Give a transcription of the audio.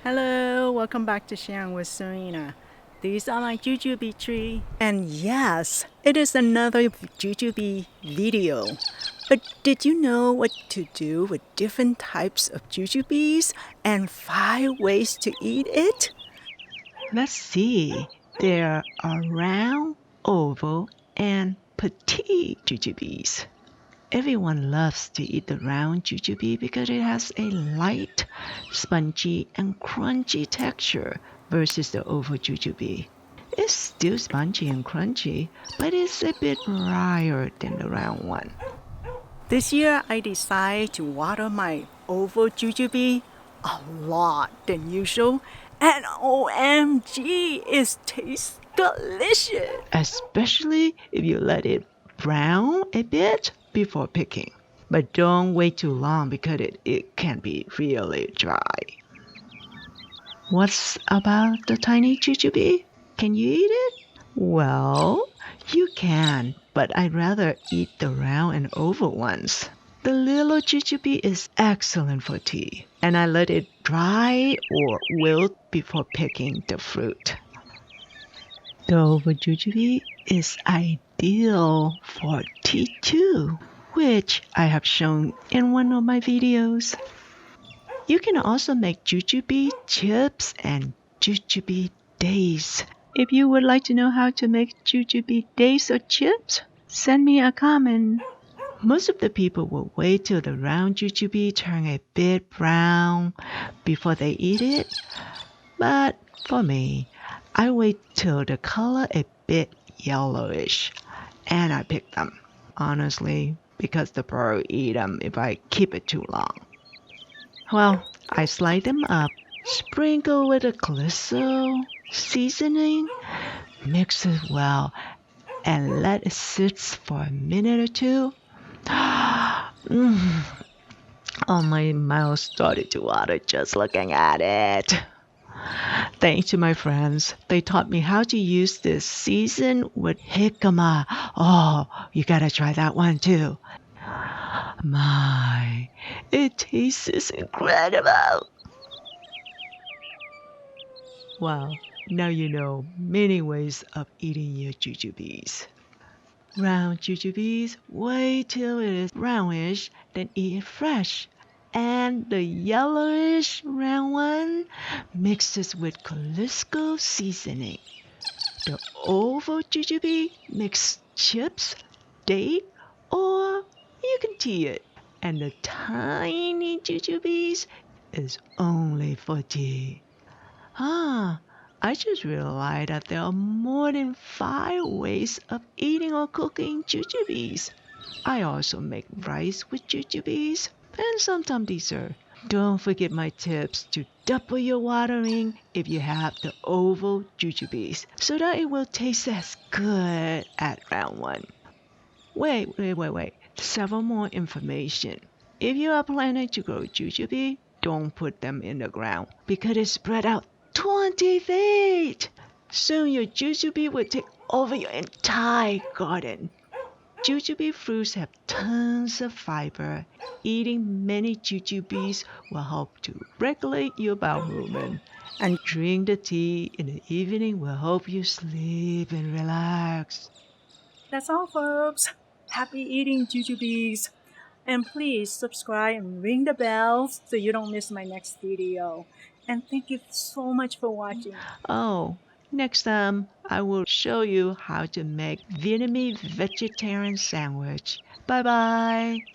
Hello, welcome back to Sharing with Serena. These are my Jujube tree. And yes, it is another Jujube video. But did you know what to do with different types of Jujubes and 5 ways to eat it? Let's see. There are round, oval, and petite jujubes. Everyone loves to eat the round jujube because it has a light, spongy, and crunchy texture versus the oval jujube. It's still spongy and crunchy, but it's a bit drier than the round one. This year I decided to water my oval Jujube a lot than usual. And OMG, it tastes delicious. Especially if you let it brown a bit before picking. But don't wait too long because it can be really dry. What's about the tiny jujube? Can you eat it? Well, you can, but I'd rather eat the round and oval ones. The little jujube is excellent for tea, and I let it dry or wilt before picking the fruit. The oval jujube is ideal for tea too, which I have shown in one of my videos. You can also make jujube chips and jujube days. If you would like to know how to make jujube days or chips, send me a comment. Most of the people will wait till the round jujube turn a bit brown before they eat it. But for me, I wait till the color a bit yellowish and I pick them. Honestly, because the bird eat them if I keep it too long. Well, I slide them up, sprinkle with a glycerol seasoning, mix it well, and let it sit for a minute or two. Oh, my mouth started to water just looking at it. Thanks to my friends, they taught me how to use this season with jicama. Oh, you gotta try that one too. My, it tastes incredible. Well, now you know many ways of eating your jujubes. Round jujubes, wait till it is brownish, then eat it fresh. And the yellowish round one, mix this with Jalisco seasoning. The oval jujube, mix chips, date, or you can tea it. And the tiny jujubes is only for tea. Ah, I just realized that there are more than 5 ways of eating or cooking jujubes. I also make rice with jujubes and sometimes dessert. Don't forget my tips to double your watering if you have the oval jujubes so that it will taste as good at round one. Wait. Several more information. If you are planning to grow jujube, don't put them in the ground because it spread out 20 feet. Soon your jujube will take over your entire garden. Jujube fruits have tons of fiber. Eating many jujubes will help to regulate your bowel movement. And drink the tea in the evening will help you sleep and relax. That's all, folks. Happy eating, Jujubes. And please subscribe and ring the bell so you don't miss my next video. And thank you so much for watching. Oh, next time I will show you how to make Vietnamese vegetarian sandwich. Bye bye.